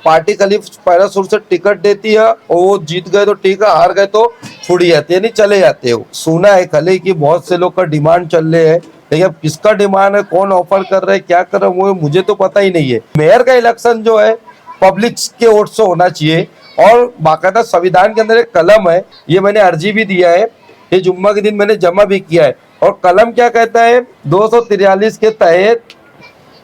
Party खाली पहला शुरू से टिकट देती है और वो जीत गए तो ठीक है, हार गए तो छुड़ी जाती है, नहीं चले जाते हो। सुना है खाली कि बहुत से लोग का डिमांड चल रहे हैं, लेकिन अब किसका डिमांड है, कौन ऑफर कर रहे हैं, क्या कर रहे हैं, वो मुझे तो पता ही नहीं है। मेयर का इलेक्शन जो है पब्लिक के वोट से होना चाहिए और बाकायदा संविधान के अंदर एक कलम है, ये मैंने अर्जी भी दिया है, ये जुम्मा के दिन मैंने जमा भी किया है। और कलम क्या कहता है, 243 के तहत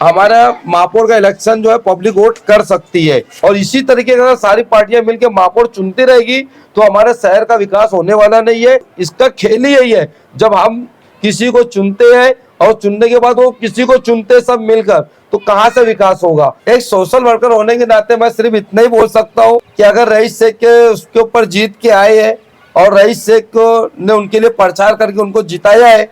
हमारा महापौर का इलेक्शन जो है पब्लिक वोट कर सकती है। और इसी तरीके से सारी पार्टियां मिलकर महापौर चुनती रहेगी तो हमारे शहर का विकास होने वाला नहीं है। इसका खेल ही यही है, जब हम किसी को चुनते हैं और चुनने के बाद वो किसी को चुनते सब मिलकर, तो कहां से विकास होगा। एक सोशल वर्कर होने के नाते मैं सिर्फ इतना ही बोल सकता हूँ कि अगर रईस शेख के उसके ऊपर जीत के आए हैं और रईस शेख ने उनके लिए प्रचार करके उनको जिताया है,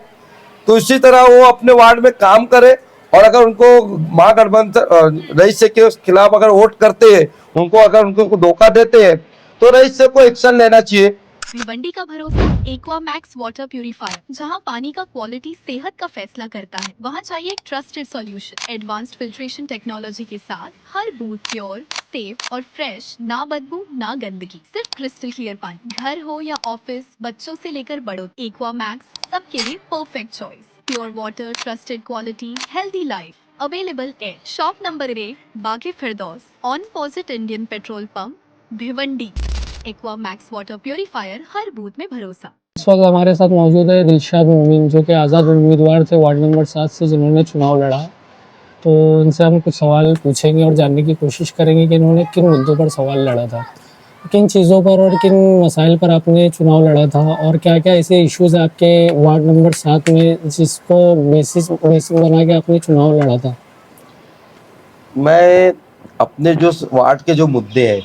तो इसी तरह वो अपने वार्ड में काम करे। और अगर उनको महागठबंधन रईस शेख के खिलाफ अगर वोट करते हैं, उनको अगर उनको धोखा देते हैं, तो रईस शेख को एक्शन लेना चाहिए। भिवंडी का भरोसा एक्वा मैक्स वाटर प्यूरिफायर, जहां पानी का क्वालिटी सेहत का फैसला करता है, वहां चाहिए trusted solution. Advanced filtration technology के साथ हर बूथ प्योर, सेफ और फ्रेश, ना बदबू ना गंदगी, सिर्फ क्रिस्टल क्लियर पानी। घर हो या ऑफिस, बच्चों से लेकर बड़ों, एक्वा मैक्स सबके लिए perfect choice. Pure water, trusted quality, healthy life. Available at shop number 8, Baghe Firdaus, on opposite Indian petrol pump, Bhiwandi. Aqua Max water purifier, हर बूथ में भरोसा। इस वक्त हमारे साथ मौजूद है दिलशाद मोमिन, जो कि आज़ाद उम्मीदवार थे वार्ड नंबर 7 से, जिन्होंने चुनाव लड़ा। तो इनसे हम कुछ सवाल पूछेंगे और जानने की कोशिश करेंगे कि इन्होंने किन मुद्दों पर सवाल लड़ा था, किन चीज़ों पर और किन मसाइल पर आपने चुनाव लड़ा था, और क्या क्या ऐसे इश्यूज़ आपके वार्ड नंबर 7 में जिसको बेसिस बना के आपने चुनाव लड़ा था। मैं अपने जो वार्ड के जो मुद्दे हैं,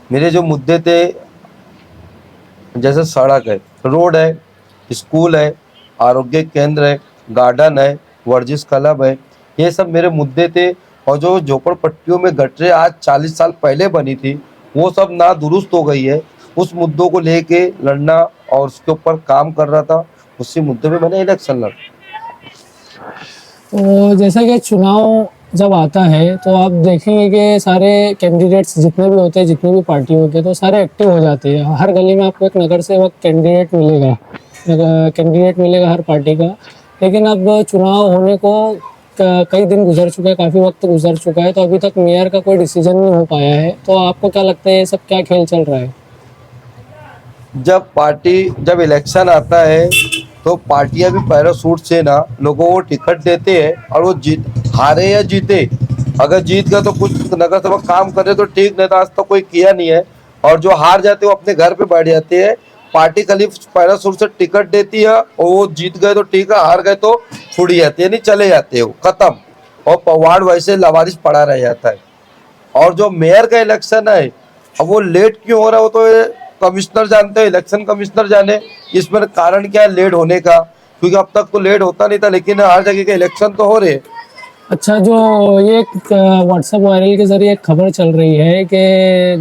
मेरे जो मुद्दे थे, जैसे सड़क है, रोड है, स्कूल है, आरोग्य केंद्र है, गार्डन है, वर्जिश क्लब है, ये सब मेरे मुद्दे थे। और जो झोपड़पट्टियों में गटरें आज 40 साल पहले बनी थी, वो सब ना दुरुस्त हो गई है, उस मुद्दों को लेके लड़ना और उसके ऊपर काम कर रहा था। उसी मुद्दे पे मैंने इलेक्शन लड़ा। तो जैसा कि चुनाव जब आता है तो आप देखेंगे कि सारे कैंडिडेट्स जितने भी होते हैं, जितनी भी पार्टियों के, तो सारे एक्टिव हो जाते हैं। हर गली में आपको एक नगर सेवक कैंडिडेट मिलेगा हर पार्टी का। लेकिन अब चुनाव होने को कई दिन गुजर चुके हैं, काफ़ी वक्त गुजर चुका है, तो अभी तक मेयर का कोई डिसीजन नहीं हो पाया है। तो आपको क्या लगता है, ये सब क्या खेल चल रहा है? जब इलेक्शन आता है तो पार्टियां भी पैराशूट से ना लोगों को टिकट देते हैं, और वो हारे या जीते, अगर जीत गया तो कुछ नगर सेवक काम करे तो ठीक, नहीं तो आज तक कोई किया नहीं है। और जो हार जाते हैं वो अपने घर पे बैठ जाते हैं, पार्टी खाली पैराशूट से टिकट देती है और वो जीत गए तो ठीक है, हार गए तो छुड़ी जाती है, नहीं चले जाते हो, खत्म। और वार्ड वैसे लावारिस पड़ा रह जाता है। और जो मेयर का इलेक्शन है, अब वो लेट क्यों हो रहा है, वो तो कमिश्नर जानते हैं, इलेक्शन कमिश्नर जाने इसमें कारण क्या है लेट होने का, क्योंकि अब तक तो लेट होता नहीं था, लेकिन हर जगह के इलेक्शन तो हो रहे। अच्छा, जो ये व्हाट्सएप वायरल के जरिए एक खबर चल रही है कि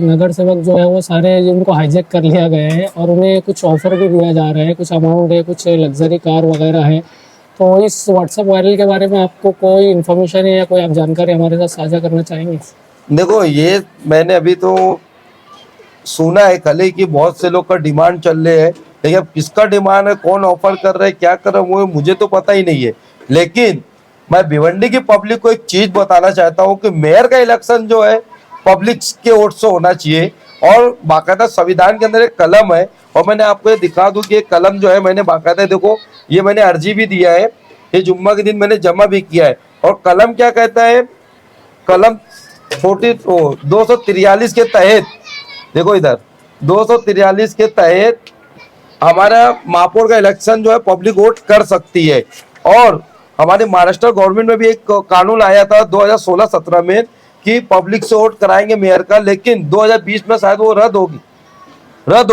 नगर सेवक जो है वो सारे जिनको हाईजैक कर लिया गया है और उन्हें कुछ ऑफर भी दिया जा रहा है, कुछ अमाउंट है, कुछ लग्जरी कार वगैरह है। तो इस व्हाट्सएप वायरल के बारे में आपको कोई इन्फॉर्मेशन है या कोई आप जानकारी हमारे साथ साझा करना चाहेंगे? देखो, ये मैंने अभी तो सुना है खाली कि बहुत से लोग का डिमांड चल रहे हैं, लेकिन अब किसका डिमांड है, कौन ऑफर कर रहे हैं, क्या कर रहे हैं, वो मुझे तो पता ही नहीं है। लेकिन मैं भिवंडी की पब्लिक को एक चीज बताना चाहता हूँ कि मेयर का इलेक्शन जो है पब्लिक के वोट से होना चाहिए। और बाकायदा संविधान के अंदर एक कलम है, और मैंने आपको ये दिखा दूं कि ये कलम जो है मैंने बाकायदा, देखो ये मैंने अर्जी भी दिया है, ये जुम्मा के दिन मैंने जमा भी किया है। और कलम क्या कहता है, कलम 243 के तहत, देखो इधर 243 के तहत हमारा महापौर का इलेक्शन जो है पब्लिक वोट कर सकती है। और हमारे महाराष्ट्र गवर्नमेंट में भी एक कानून आया था 2016-17 में कि पब्लिक से वोट कराएंगे मेयर का, लेकिन 2020 में शायद वो रद्द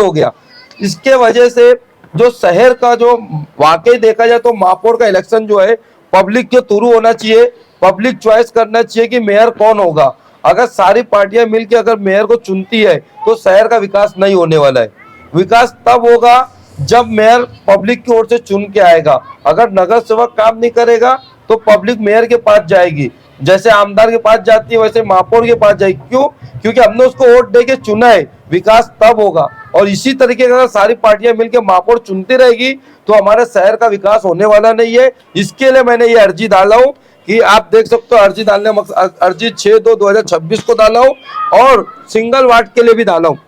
हो गया। इसके वजह से जो शहर का जो वाकई देखा जाए तो महापौर का इलेक्शन जो है पब्लिक के थ्रू होना चाहिए, पब्लिक चॉइस करना चाहिए कि मेयर कौन होगा। अगर सारी पार्टियां मिलकर अगर मेयर को चुनती है तो शहर का विकास नहीं होने वाला है। विकास तब होगा जब मेयर पब्लिक की ओर से चुन के आएगा। अगर नगर सेवक काम नहीं करेगा तो पब्लिक मेयर के पास जाएगी, जैसे आमदार के पास जाती है वैसे महापौर के पास जाएगी। क्यों? क्योंकि हमने उसको वोट दे के चुना है, विकास तब होगा। और इसी तरीके का अगर सारी पार्टियां मिलकर महापौर चुनती रहेगी तो हमारे शहर का विकास होने वाला नहीं है। इसके लिए मैंने ये अर्जी डाला हूँ कि आप देख सकते हो, अर्जी डालने अर्जी 6/2/2026 को डाला हूँ और सिंगल वार्ड के लिए भी डाला हूँ।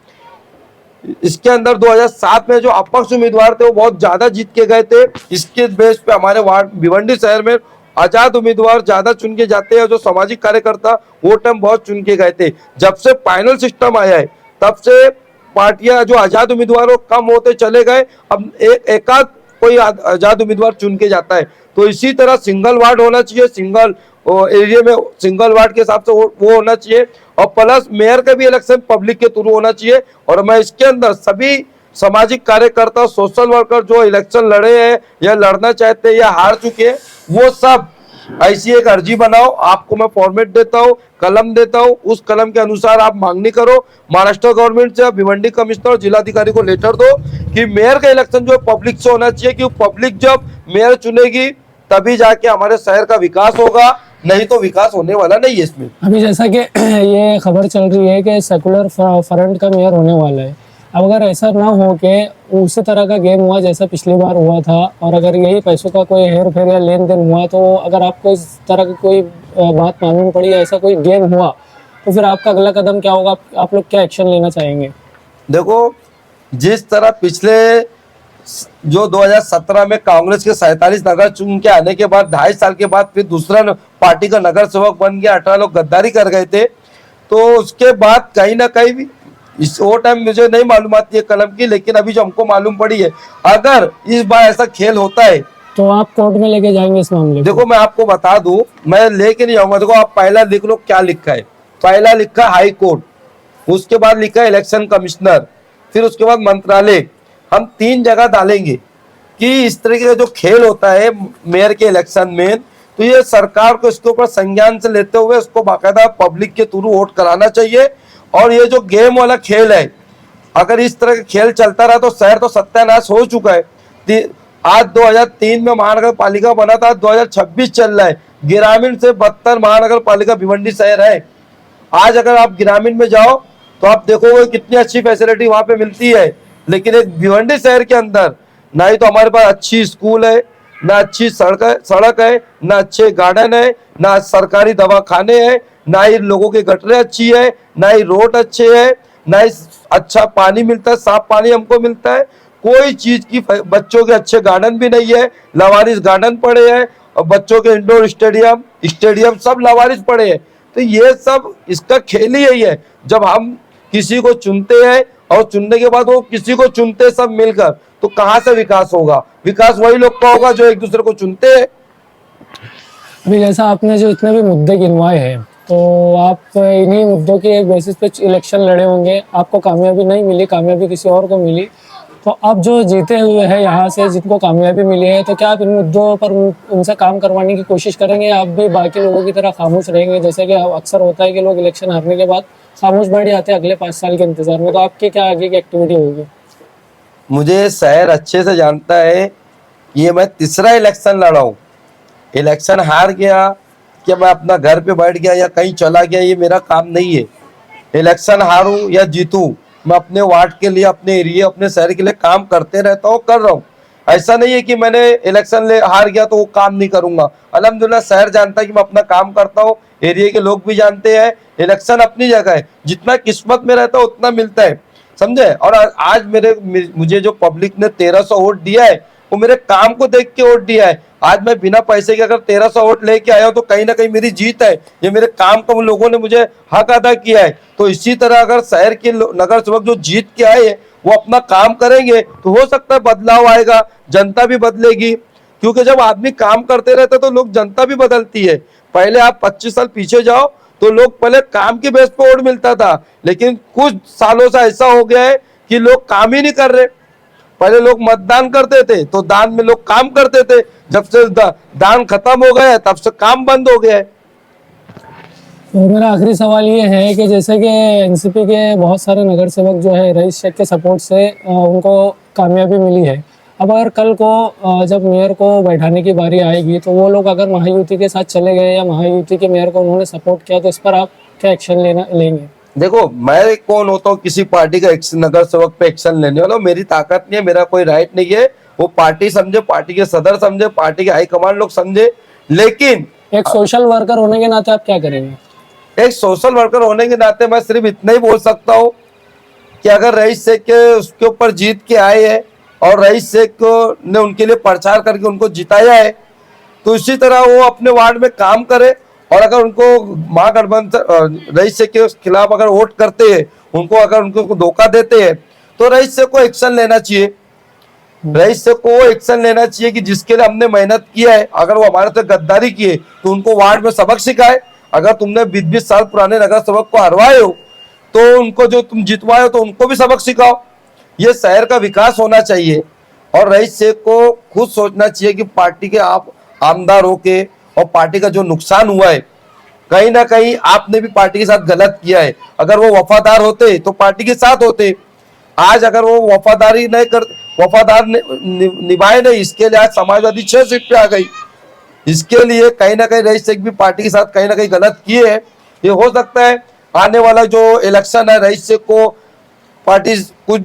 इसके अंदर 2007 में जो अपक्ष उम्मीदवार थे वो बहुत ज्यादा जीत के गए थे। इसके बेस पे हमारे वार्ड भिवंडी शहर में आजाद उम्मीदवार ज्यादा चुन के जाते हैं, जो सामाजिक कार्यकर्ता वो टाइम बहुत चुन के गए थे। जब से फाइनल सिस्टम आया है तब से पार्टियां जो आजाद उम्मीदवार वो कम होते चले गए। अब एकाध कोई आजाद उम्मीदवार चुन के जाता है। तो इसी तरह सिंगल वार्ड होना चाहिए, सिंगल एरिया में सिंगल वार्ड के हिसाब से वो होना चाहिए। और प्लस मेयर का भी इलेक्शन पब्लिक के थ्रू होना चाहिए। और मैं इसके अंदर सभी सामाजिक कार्यकर्ता, सोशल वर्कर जो इलेक्शन लड़े हैं या लड़ना चाहते हैं या हार चुके हैं, वो सब ऐसी एक अर्जी बनाओ। आपको मैं फॉर्मेट देता हूँ, कलम देता हूँ, उस कलम के अनुसार आप मांगनी करो। महाराष्ट्र गवर्नमेंट से भिवंडी कमिश्नर और जिलाधिकारी को लेटर दो कि मेयर का इलेक्शन जो पब्लिक से होना चाहिए, क्योंकि पब्लिक जब मेयर चुनेगी तभी जाके हमारे शहर का विकास होगा, नहीं तो विकास होने वाला नहीं है इसमें। अभी जैसा कि ये खबर चल रही है कि सेकुलर फ्रंट का मेयर होने वाला है। अब अगर ऐसा ना हो कि उसी तरह का गेम हुआ जैसा पिछली बार हुआ था, और अगर यही पैसों का कोई हेर फेर या लेन देन हुआ, तो अगर आपको इस तरह की कोई बात मालूम पड़ी, ऐसा कोई गेम हुआ, तो फिर आपका अगला कदम क्या होगा? आप लोग क्या एक्शन लेना चाहेंगे? देखो, जिस तरह पिछले जो 2017 में कांग्रेस के 47 नगर चुन के आने के बाद 2.5 साल के बाद फिर दूसरा पार्टी का नगर सेवक बन गया, 18 लोग गद्दारी कर गए थे। तो उसके बाद कहीं ना कहीं भी इस वो टाइम मुझे नहीं मालूम आती है कलम की, लेकिन अभी जो हमको मालूम पड़ी है, अगर इस बार ऐसा खेल होता है तो आप कोर्ट में लेके जाएंगे इस मामले को? देखो, मैं आपको बता दूं, मैं लेके नहीं जाऊंगा। देखो, आप पहला लिख लो क्या लिखा है। पहला लिखा हाई कोर्ट, उसके बाद लिखा है इलेक्शन कमिश्नर, फिर उसके बाद मंत्रालय। हम 3 जगह डालेंगे कि इस तरीके का जो खेल होता है मेयर के इलेक्शन में, तो ये सरकार को इसके ऊपर संज्ञान से लेते हुए इसको बाकायदा पब्लिक के थ्रू वोट कराना चाहिए। और ये जो गेम वाला खेल है, अगर इस तरह का खेल चलता रहा तो शहर तो सत्यानाश हो चुका है। आज 2003 में महानगर पालिका बना था, 2026 चल रहा है। ग्रामीण से बदतर महानगर पालिका भिवंडी शहर है। आज अगर आप ग्रामीण में जाओ तो आप देखोगे कितनी अच्छी फैसिलिटी वहां पे मिलती है, लेकिन एक भिवंडी शहर के अंदर ना ही तो हमारे पास अच्छी स्कूल है, ना अच्छी सड़क है, ना अच्छे गार्डन है, ना सरकारी दवाखाने हैं, ना ही लोगों की गटरें अच्छी है, ना ही रोड अच्छे है, ना ही अच्छा पानी मिलता है, साफ पानी हमको मिलता है। कोई चीज की बच्चों के अच्छे गार्डन भी नहीं है, लवारिस गार्डन पड़े हैं, और बच्चों के इंडोर स्टेडियम सब लवारिस पड़े हैं। तो ये सब इसका खेल ही यही है। जब हम किसी को चुनते हैं और चुनने के बाद वो किसी को चुनते सब मिलकर, तो कहां से विकास होगा? विकास वही लोग का होगा जो एक दूसरे को चुनते हैं। अभी जैसा आपने जो इतने भी मुद्दे गिनवाए हैं, तो आप इन्हीं मुद्दों के बेसिस पे इलेक्शन लड़े होंगे, आपको कामयाबी नहीं मिली, कामयाबी किसी और को मिली। तो आप जो जीते हुए हैं यहाँ से, जिनको कामयाबी मिली है, तो क्या आप इन मुद्दों पर उनसे काम करवाने की कोशिश करेंगे? आप भी बाकी लोगों की तरह खामोश रहेंगे? जैसे कि अक्सर होता है कि लोग इलेक्शन हारने के बाद खामोश बैठ जाते हैं अगले 5 साल के इंतजार में, तो आपकी क्या आगे की एक्टिविटी होगी? मुझे शहर अच्छे से जानता है। ये मैं तीसरा इलेक्शन लड़ा हूँ। इलेक्शन हार गया कि मैं अपना घर पे बैठ गया या कहीं चला गया, ये मेरा काम नहीं है। इलेक्शन हारूं या जीतूं, मैं अपने वार्ड के लिए, अपने एरिया, अपने शहर के लिए काम करते रहता हूँ, कर रहा हूँ। ऐसा नहीं है कि मैंने इलेक्शन हार गया तो वो काम नहीं करूंगा। अल्हम्दुलिल्लाह शहर जानता है कि मैं अपना काम करता हूँ, एरिया के लोग भी जानते हैं। इलेक्शन अपनी जगह है, जितना किस्मत में रहता है उतना मिलता है, समझे। और आज मुझे जो पब्लिक ने 1300 वोट दिया है, वो मेरे काम को देख के वोट दिया है। आज मैं बिना पैसे के अगर 1300 वोट लेके आया हूं तो कहीं ना कहीं मेरी जीत है। ये मेरे काम को लोगों ने मुझे हक अदा किया है। तो इसी तरह अगर शहर के नगर सेवक जो जीत के आए हैं वो अपना काम करेंगे तो हो सकता है बदलाव आएगा, जनता भी बदलेगी। क्योंकि जब आदमी काम करते रहते तो लोग, जनता भी बदलती है। पहले आप 25 साल पीछे जाओ तो लोग पहले काम की बेस पे वोट मिलता था, लेकिन कुछ सालों से ऐसा हो गया है कि लोग काम ही नहीं कर रहे। पहले लोग मतदान करते थे तो दान में लोग काम करते थे, जब से दान खत्म हो गया है तब से काम बंद हो गया है। तो मेरा आखिरी सवाल ये है कि जैसे कि एनसीपी के बहुत सारे नगर सेवक जो है रईस शेख के सपोर्ट से उनको कामयाबी मिली है, अब अगर कल को जब मेयर को बैठाने की बारी आएगी तो वो लोग अगर महायुति के साथ चले गए या महायुति के मेयर को उन्होंने सपोर्ट किया तो इस पर आप क्या एक्शन लेंगे? देखो, मैं कौन होता हूँ किसी पार्टी का नगर सेवक पे एक्शन लेने वाला? मेरी ताकत नहीं है, मेरा कोई राइट नहीं है। वो पार्टी समझे, पार्टी के सदर समझे, पार्टी के हाईकमांड लोग समझे। लेकिन एक सोशल वर्कर होने के नाते आप क्या करेंगे? एक सोशल वर्कर होने के नाते मैं सिर्फ इतना ही बोल सकता हूँ कि अगर रईस शेख के उसके ऊपर जीत के आए हैं और रईस शेख ने उनके लिए प्रचार करके उनको जिताया है, तो इसी तरह वो अपने वार्ड में काम करे। और अगर उनको महागठबंधन रईस शेख के खिलाफ अगर वोट करते हैं, उनको अगर उनको धोखा देते हैं, तो रईस शेख को एक्शन लेना चाहिए। रईस शेख को एक्शन लेना चाहिए कि जिसके लिए हमने मेहनत किया है, अगर वो हमारे से गद्दारी किए तो उनको वार्ड में सबक सिखाए। अगर तुमने 20-20 साल पुराने नगर सेवक को हरवाए हो तो उनको जो तुम जितवाए हो तो उनको भी सबक सिखाओ। ये शहर का विकास होना चाहिए और रईस शेख को खुद सोचना चाहिए कि पार्टी के आप आमदार होके और पार्टी का जो नुकसान हुआ है, कहीं ना कहीं आपने भी पार्टी के साथ गलत किया है। अगर वो वफादार होते तो पार्टी के साथ होते। आज अगर वो वफादारी नहीं कर निभाए नहीं, इसके लिए आज समाजवादी 6 सीट पे आ गई। इसके लिए कहीं ना कहीं रईस शेख भी पार्टी के साथ कहीं ना कहीं गलत किए है। ये हो सकता है आने वाला जो इलेक्शन है, रईस शेख को पार्टी कुछ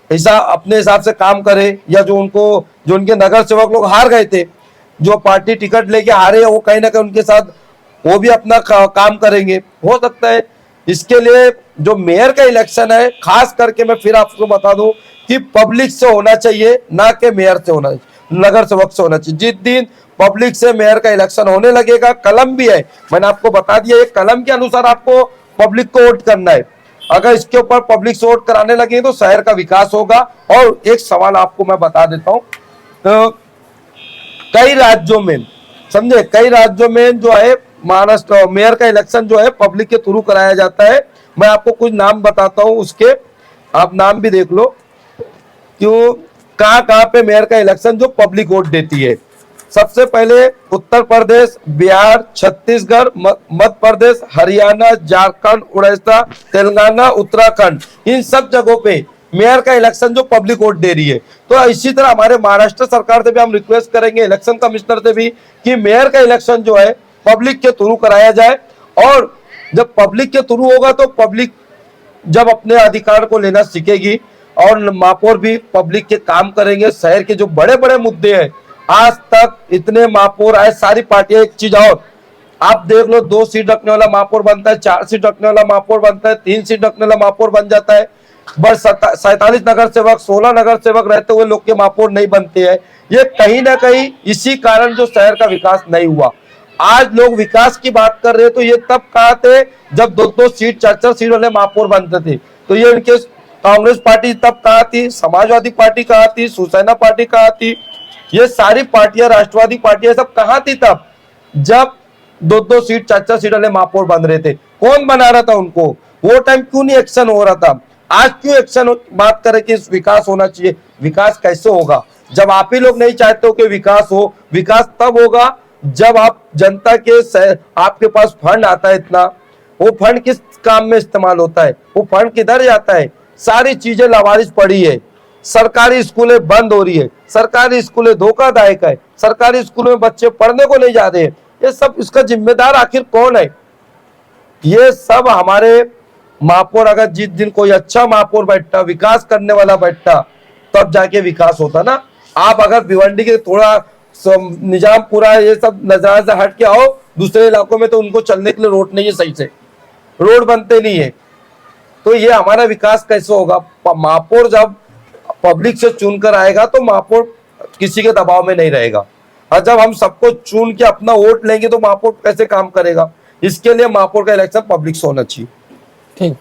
अपने हिसाब से काम करे, या जो उनके नगर सेवक लोग हार गए थे, जो पार्टी टिकट लेके हारे हैं, वो कहीं ना कहीं उनके साथ वो भी अपना काम करेंगे, हो सकता है। इसके लिए जो मेयर का इलेक्शन है, खास करके मैं फिर आपको बता दूं कि पब्लिक से होना चाहिए, ना कि मेयर से होना चाहिए, नगर सेवक से होना चाहिए। जिस दिन पब्लिक से मेयर का इलेक्शन होने लगेगा, कलम भी है, मैंने आपको बता दिया, एक कलम के अनुसार आपको पब्लिक को वोट करना है। अगर इसके ऊपर पब्लिक से वोट कराने लगे तो शहर का विकास होगा। और एक सवाल आपको मैं बता देता हूं, तो कई राज्यों में, समझे, कई राज्यों में जो है महाराष्ट्र मेयर का इलेक्शन जो है पब्लिक के थ्रू कराया जाता है। मैं आपको कुछ नाम बताता हूं, उसके आप नाम भी देख लो, क्यों कहां पे मेयर का इलेक्शन जो पब्लिक वोट देती है। सबसे पहले उत्तर प्रदेश, बिहार, छत्तीसगढ़, मध्य प्रदेश, हरियाणा, झारखंड, उड़ीसा, तेलंगाना, उत्तराखंड, इन सब जगहों पे मेयर का इलेक्शन जो पब्लिक वोट दे रही है। तो इसी तरह हमारे महाराष्ट्र सरकार से भी हम रिक्वेस्ट करेंगे, इलेक्शन कमिश्नर से भी, कि मेयर का इलेक्शन जो है पब्लिक के थ्रू कराया जाए। और जब पब्लिक के थ्रू होगा तो पब्लिक जब अपने अधिकार को लेना सीखेगी और महापौर भी पब्लिक के काम करेंगे। शहर के जो बड़े बड़े मुद्दे हैं, आज तक इतने महापौर आए, सारी पार्टियां, एक चीज और आप देख लो, 2 सीट रखने वाला महापौर बनता है, 4 सीट रखने वाला महापौर बनता है, 3 सीट रखने वाला महापौर बन जाता है। बस 47 नगर सेवक, 16 नगर सेवक रहते हुए लोग के महापौर नहीं बनते हैं। ये कहीं ना कहीं इसी कारण जो शहर का विकास नहीं हुआ। आज लोग विकास की बात कर रहे हैं तो ये तब कहा थे जब 2-2 सीट, 4-4 सीट वाले महापौर बनते थे। तो ये इनके कांग्रेस पार्टी तब कहा थी, समाजवादी पार्टी कहा थी, शिवसेना पार्टी कहा थी, ये सारी पार्टियां, राष्ट्रवादी पार्टियां सब कहां थी तब, जब 2-2 सीट, 4-4 सीट वाले महापौर बन रहे थे। कौन बना रहा था उनको? वो टाइम क्यों नहीं एक्शन हो रहा था? आज क्यों एक्शन बात करें कि विकास होना चाहिए? विकास कैसे होगा जब आप ही लोग नहीं चाहते हो कि विकास हो? विकास तब होगा जब आप जनता के आपके पास फंड आता है इतना, वो फंड किस काम में इस्तेमाल होता है? वो फंड किधर जाता है? सारी चीजें लावारिस पड़ी है। सरकारी स्कूलें बंद हो रही है, सरकारी स्कूलें धोखादायक है, सरकारी स्कूलों में बच्चे पढ़ने को नहीं जा रहे हैं। ये सब, इसका जिम्मेदार आखिर कौन है? ये सब हमारे महापौर, अगर जिस दिन कोई अच्छा महापौर बैठता, विकास करने वाला बैठता, तब जाके विकास होता ना। आप अगर भिवंडी के थोड़ा निजामपुरा ये सब नजर से हट के आओ, दूसरे इलाकों में तो उनको चलने के लिए रोड नहीं है, सही से रोड बनते नहीं है। तो ये हमारा विकास कैसे होगा? महापौर जब पब्लिक से चुनकर आएगा तो महापौर किसी के दबाव में नहीं रहेगा, और जब हम सबको चुन के अपना वोट लेंगे तो महापौर कैसे काम करेगा? इसके लिए महापौर का इलेक्शन पब्लिक से होना चाहिए। ठीक।